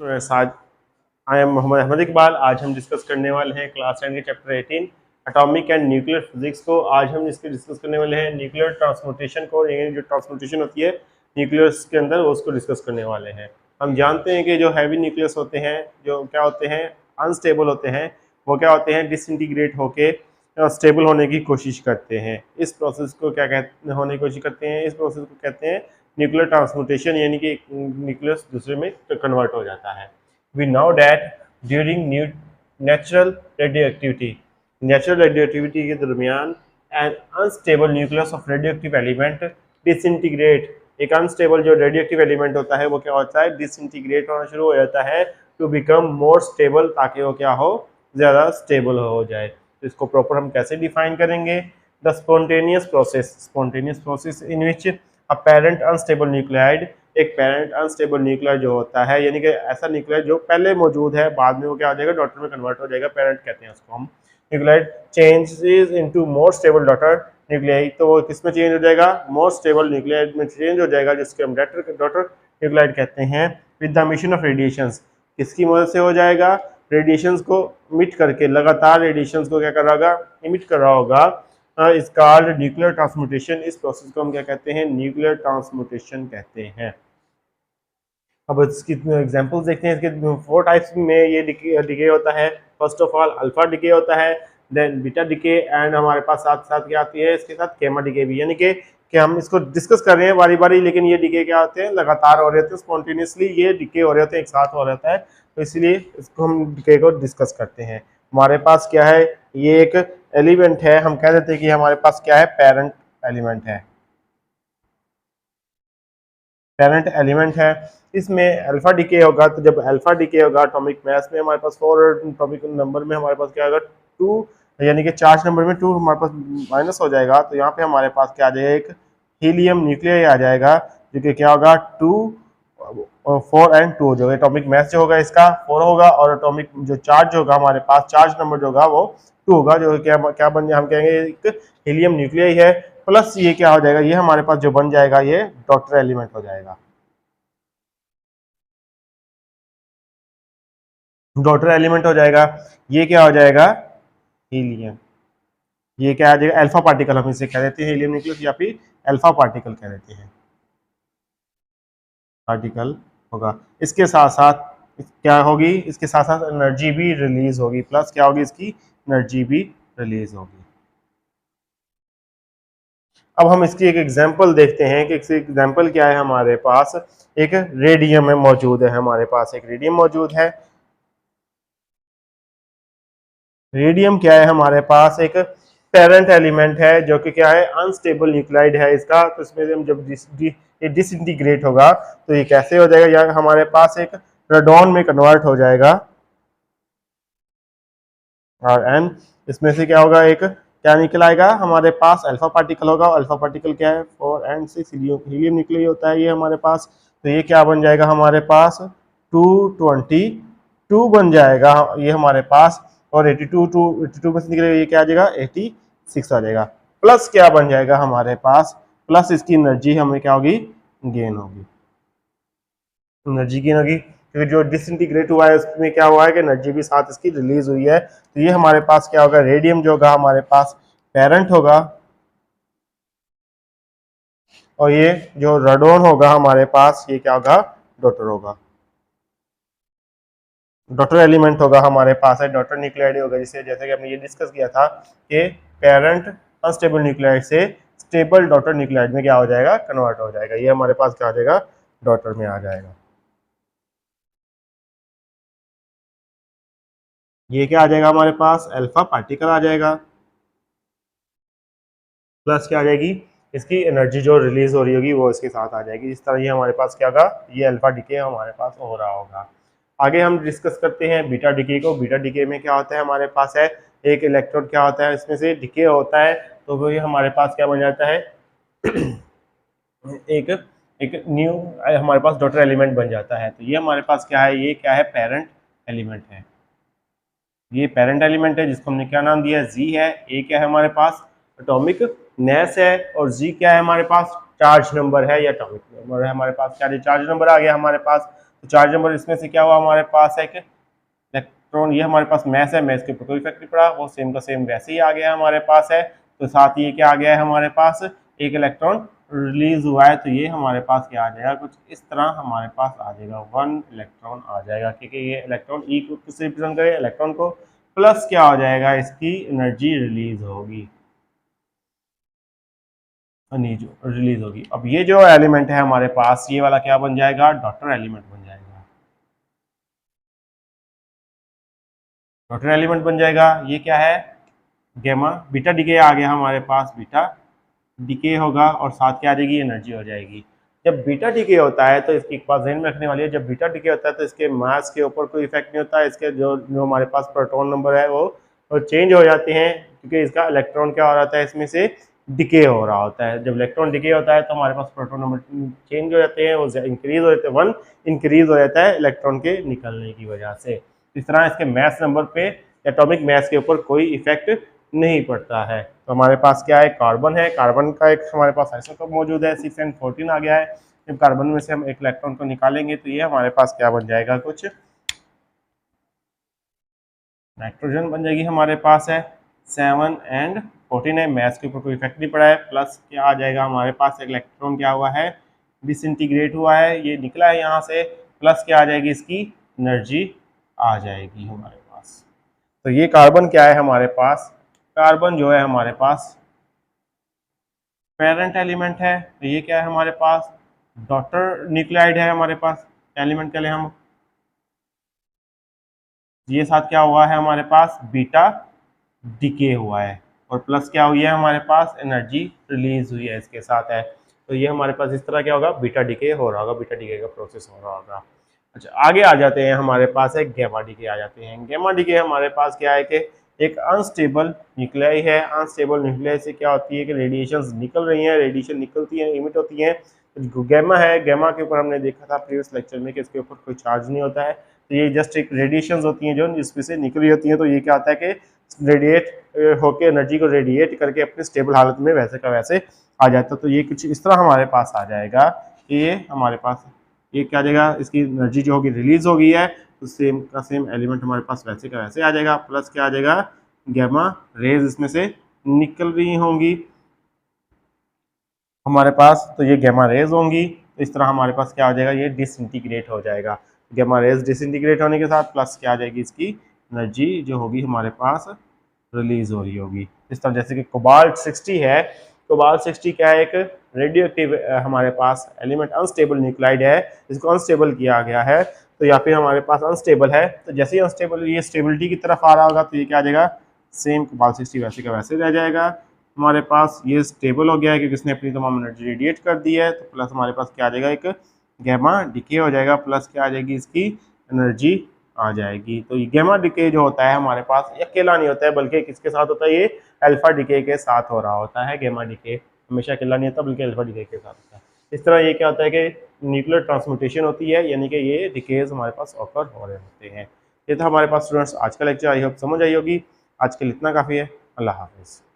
साथ I am Mohammad Ahmad Iqbal. आज हम डिस्कस करने वाले हैं क्लास 10 के chapter 18 atomic and nuclear physics को। आज हम इसके डिस्कस करने वाले हैं न्यूक्लियर ट्रांसपोर्टेशन को, यानी जो ट्रांसपोर्टेशन होती है न्यूक्लियस के अंदर, वो उसको डिस्कस करने वाले हैं। हम जानते हैं कि जो हैवी न्यूक्लियस होते हैं, जो क्या होते हैं, अनस्टेबल होते हैं, वो क्या होते हैं, डिसइंटीग्रेट होके स्टेबल होने की कोशिश करते हैं। इस प्रोसेस को क्या कहते होने की कोशिश करते हैं, इस प्रोसेस को कहते हैं न्यूक्लियर ट्रांसपोर्टेशन, यानी कि न्यूक्लियस दूसरे में कन्वर्ट हो जाता है। We know that during natural radioactivity के दरमियान an unstable nucleus of radioactive element disintegrate। एक अनस्टेबल जो रेडियोएक्टिव एलिमेंट होता है वो क्या होता है, डिसइंटीग्रेट होना शुरू हो जाता है टू बिकम मोर स्टेबल, ताकि वो क्या हो, ज़्यादा स्टेबल हो जाए। तो इसको प्रॉपर हम कैसे डिफाइन करेंगे? The spontaneous process in which a parent unstable nuclide, एक पेरेंट अनस्टेबल न्यूक्लियर जो होता है, यानी कि ऐसा न्यूक्लियर जो पहले मौजूद है, बाद में वो क्या हो जाएगा, डॉटर में कन्वर्ट हो जाएगा, पेरेंट कहते हैं उसको हम। Nuclear changes into more stable daughter nuclei, तो वो किस में चेंज हो जाएगा, मोर स्टेबल न्यूक्लियर में चेंज हो जाएगा, जिसके हम डॉटर न्यूक्लियर कहते हैं। With the mission of radiations, किसकी मदद से हो जाएगा, रेडिएशंस को इमिट करके, लगातार रेडिएशंस को क्या कर रहा होगा, इमिट कर रहा होगा। इस कॉल्ड न्यूक्लियर ट्रांसम्यूटेशन। इस प्रोसेस को हम क्या कहते हैं, न्यूक्लियर ट्रांसम्यूटेशन कहते हैं। अब इसकी एग्जांपल्स देखते हैं। इसके 4 टाइप्स में ये डिके होता है। First of all alpha decay होता है, देन बीटा डिके, एंड हमारे पास साथ साथ क्या आती है, इसके साथ गैमा डिके भी, यानी कि हम इसको डिस्कस कर रहे हैं बारी बारी, लेकिन ये डिके क्या होते हैं, लगातार हो रहे होते हैं, स्पॉन्टेनियसली ये डिके हो रहे होते हैं, एक साथ हो रहता है, तो इसलिए इसको हम डिके को डिस्कस करते हैं। हमारे पास क्या है, ये एक एलिमेंट है, हम कह देते हैं कि हमारे पास क्या है, पेरेंट एलिमेंट है, पेरेंट एलिमेंट है। इसमें अल्फा डिके होगा, तो जब अल्फा डिके होगा एटॉमिक मास में हमारे पास 4 और एटॉमिक नंबर में हमारे पास क्या होगा 2, यानी कि चार्ज नंबर में 2 हमारे पास माइनस हो जाएगा, तो यहाँ पे हमारे पास क्या आ जाएगा, एक हीलियम न्यूक्लियर आ जाएगा, जो कि क्या होगा 2 4 एंड 2 जो एटॉमिक मास जो होगा इसका 4 होगा, और एटॉमिक जो चार्ज होगा हमारे पास, चार्ज नंबर जो होगा वो 2 होगा, जो क्या बन जाए, हम कहेंगे एक हीलियम न्यूक्लियर है। प्लस ये क्या हो जाएगा, ये हमारे पास जो बन जाएगा, ये डॉटर एलिमेंट हो जाएगा, डॉटर एलिमेंट हो जाएगा। ये क्या हो जाएगा, हीलियम। ये क्या आ जाएगा, अल्फा पार्टिकल हम इसे कह देते हैं, हीलियम न्यूक्लियस, या फिर अल्फा पार्टिकल कह देते हैं, पार्टिकल होगा। इसके साथ साथ क्या होगी, इसके साथ साथ एनर्जी भी रिलीज होगी, प्लस क्या होगी, इसकी एनर्जी भी रिलीज होगी। अब हम इसकी एक एग्जांपल देखते हैं कि इसकी एग्जांपल क्या है। हमारे पास एक रेडियम है मौजूद है, हमारे पास एक रेडियम मौजूद है। रेडियम क्या है, हमारे पास एक पेरेंट एलिमेंट है, जो कि क्या है, अनस्टेबल न्यूक्लाइड है इसका। तो इसमें से हम जब ये डिसइंटीग्रेट होगा तो ये कैसे हो जाएगा, या हमारे पास एक रेडॉन में कन्वर्ट हो जाएगा, और एन इसमें से क्या होगा, एक क्या निकल आएगा, हमारे पास अल्फा पार्टिकल होगा। अल्फा पार्टिकल क्या है, 4 and 6 हीलियम न्यूक्लियर होता है ये हमारे पास। तो ये क्या बन जाएगा, हमारे पास 222 बन जाएगा ये हमारे पास, और 82 में से निकलेगा, ये क्या आ जाएगा, 86 आ जाएगा। प्लस क्या बन जाएगा हमारे पास, प्लस इसकी एनर्जी हमें क्या होगी, गेन होगी, एनर्जी गेन होगी, क्योंकि जो डिसइंटीग्रेट हुआ है उसमें क्या हुआ है कि एनर्जी भी साथ इसकी रिलीज हुई है। तो ये हमारे पास क्या होगा, रेडियम जो होगा हमारे पास पेरेंट होगा, और ये जो रेडॉन होगा हमारे पास, ये क्या होगा, डॉटर होगा, डॉटर एलिमेंट होगा हमारे पास है, डॉटर न्यूक्लियाइड होगा, जिसे जैसे कि हमने ये डिस्कस किया था कि पेरेंट अनस्टेबल न्यूक्लियाइड से स्टेबल डॉटर न्यूक्लियाइड में क्या हो जाएगा, कन्वर्ट हो जाएगा। ये हमारे पास क्या हो जाएगा, डॉटर में आ जाएगा। ये क्या आ जाएगा, हमारे पास अल्फा पार्टिकल आ जाएगा, प्लस क्या आ जाएगी, इसकी एनर्जी जो रिलीज हो रही होगी वो इसके साथ आ जाएगी। इस तरह ये हमारे पास क्या होगा, ये अल्फा डिके हमारे पास हो रहा होगा। आगे हम डिस्कस करते हैं बीटा डिके को। बीटा डिके में क्या होता है, हमारे पास है एक इलेक्ट्रोड क्या होता है, इसमें से डिके होता है, तो वो ये हमारे पास क्या बन जाता है एक एक न्यू हमारे पास डॉटर एलिमेंट बन जाता है। तो ये हमारे पास क्या है, ये क्या है, पेरेंट एलिमेंट है, ये पेरेंट एलिमेंट है, जिसको हमने क्या नाम दिया, जी है। ए क्या है हमारे पास, एटॉमिक नेस है, और जी क्या है हमारे पास, चार्ज नंबर है, या एटॉमिक नंबर है हमारे पास, क्या चार्ज नंबर आ गया हमारे पास। तो चार्ज नंबर इसमें से क्या हुआ हमारे पास है कि इलेक्ट्रॉन, ये हमारे पास मैस है, मैस के ऊपर कोई इफेक्ट नहीं पड़ा, वो सेम का सेम वैसे ही आ गया हमारे पास है। तो साथ ही ये क्या आ गया है हमारे पास, एक इलेक्ट्रॉन रिलीज हुआ है, तो ये हमारे पास क्या आ जाएगा, कुछ इस तरह हमारे पास आ जाएगा, 1 इलेक्ट्रॉन आ जाएगा, क्योंकि ये इलेक्ट्रॉन ई को किससे रिप्रेजेंट करे, इलेक्ट्रॉन को, प्लस क्या हो जाएगा, इसकी एनर्जी रिलीज होगी, रिलीज होगी। अब ये जो एलिमेंट है हमारे पास, ये वाला क्या बन जाएगा, डॉटर एलिमेंट बन जाएगा, डॉटर एलिमेंट बन जाएगा। ये क्या है, गैमा, बीटा डिके आ गया हमारे पास, बीटा डिके होगा और साथ क्या आ जाएगी, एनर्जी हो जाएगी। जब बीटा डिके होता है तो इसकी एक बात ध्यान में रखने वाली है, जब बीटा डिके होता है तो इसके मास के ऊपर कोई इफेक्ट नहीं होता है, इसके जो जो हमारे पास प्रोटॉन नंबर है वो चेंज हो जाते हैं, क्योंकि इसका इलेक्ट्रॉन क्या हो रहा है, इसमें से डिके हो रहा होता है। जब इलेक्ट्रॉन डिके होता है तो हमारे पास प्रोटॉन नंबर चेंज हो जाते हैं, वो इंक्रीज हो जाते हैं, 1 इंक्रीज हो जाता है इलेक्ट्रॉन के निकलने की वजह से। इस तरह इसके मैस नंबर पे, एटॉमिक मैस के ऊपर कोई इफेक्ट नहीं पड़ता है। तो हमारे पास क्या है, कार्बन है, कार्बन का एक हमारे पास आइसोटोप मौजूद है, 6n14 आ गया है। जब कार्बन में से हम एक इलेक्ट्रॉन को निकालेंगे तो ये हमारे पास क्या बन जाएगा, कुछ नाइट्रोजन बन जाएगी हमारे पास है, 7n14 है, मैथ्स के ऊपर कोई इफेक्ट नहीं पड़ा है, प्लस क्या आ जाएगा हमारे पास, एक इलेक्ट्रॉन क्या हुआ है, डिसइंटीग्रेट हुआ है, ये निकला है यहाँ से, प्लस क्या आ जाएगी, इसकी एनर्जी आ जाएगी हमारे पास। तो ये कार्बन क्या है हमारे पास, कार्बन जो है हमारे पास पेरेंट एलिमेंट है, तो ये क्या है हमारे पास, डॉटर न्यूक्लियाइड है हमारे पास, एलिमेंट के लिए हम, ये साथ क्या हुआ है हमारे पास, बीटा डिके हुआ है, और प्लस क्या हुई है हमारे पास, एनर्जी रिलीज हुई है इसके साथ है। तो ये हमारे पास इस तरह क्या होगा, बीटा डिके हो रहा होगा, बीटा डिके का प्रोसेस हो रहा होगा। अच्छा, आगे आ जाते हैं, हमारे पास है गैमा डिके आ जाते हैं। गैमा डिके हमारे पास क्या है कि एक अनस्टेबल न्यूक्लियाई है, अनस्टेबल न्यूक्लियाई से क्या होती है कि रेडिएशंस निकल रही हैं, रेडिएशन निकलती हैं, इमिट होती हैं। तो गैमा है, गैमा के ऊपर हमने देखा था प्रीवियस लेक्चर में कि इसके ऊपर कोई चार्ज नहीं होता है, तो ये जस्ट एक रेडिएशंस होती हैं जो इसमें से निकल रही होती हैं। तो ये क्या होता है कि रेडिएट होके एनर्जी को रेडिएट करके अपनी स्टेबल हालत में वैसे का वैसे आ जाता है। तो ये कुछ इस तरह हमारे पास आ जाएगा कि ये हमारे पास, ये क्या आ जाएगा, इसकी एनर्जी जो होगी रिलीज हो गई है, तो सेम का सेम एलिमेंट हमारे पास वैसे का वैसे आ जाएगा, प्लस क्या आ जाएगा, गैमा रेज इसमें से निकल रही होंगी हमारे पास, तो ये गैमा रेज होंगी। इस तरह हमारे पास क्या आ जाएगा, ये डिसइंटीग्रेट हो जाएगा, गैमा रेज डिसइंटीग्रेट होने के साथ प्लस क्या आ जाएगी, इसकी एनर्जी जो होगी हमारे पास रिलीज हो रही होगी। इस तरह जैसे कि कोबाल्ट 60 है, कोबाल्ट 60 क्या है, एक रेडियो एक्टिव हमारे पास एलिमेंट, अनस्टेबल न्यूक्लाइड है, इसको अनस्टेबल किया गया है। तो या फिर हमारे पास अनस्टेबल है, तो जैसे ही अनस्टेबल ये स्टेबिलिटी की तरफ आ रहा होगा तो ये क्या आ जाएगा, सेम कोबाल्ट 60 वैसे का वैसे रह जाएगा हमारे पास। ये स्टेबल हो गया है क्योंकि इसने अपनी तमाम एनर्जी रेडिएट कर दी है, तो प्लस हमारे पास क्या आ जाएगा, एक गैमा डिके हो जाएगा, प्लस क्या आ जाएगी, इसकी एनर्जी आ जाएगी। तो ये गैमा डिके जो होता है हमारे पास, ये अकेला नहीं होता है, बल्कि किसके साथ होता है, ये अल्फा डिके के साथ हो रहा होता है। गैमा डिके हमेशा अकेला नहीं होता बल्कि अल्फा डिके के साथ होता है। इस तरह ये क्या होता है कि न्यूक्लियर ट्रांसम्यूटेशन होती है, यानी कि ये डिकेज हमारे पास ऑकर हो रहे होते हैं। ये था हमारे पास स्टूडेंट्स आज का लेक्चर, आई होप समझ आई होगी। आज के लिए इतना काफ़ी है। अल्लाह हाफिज़।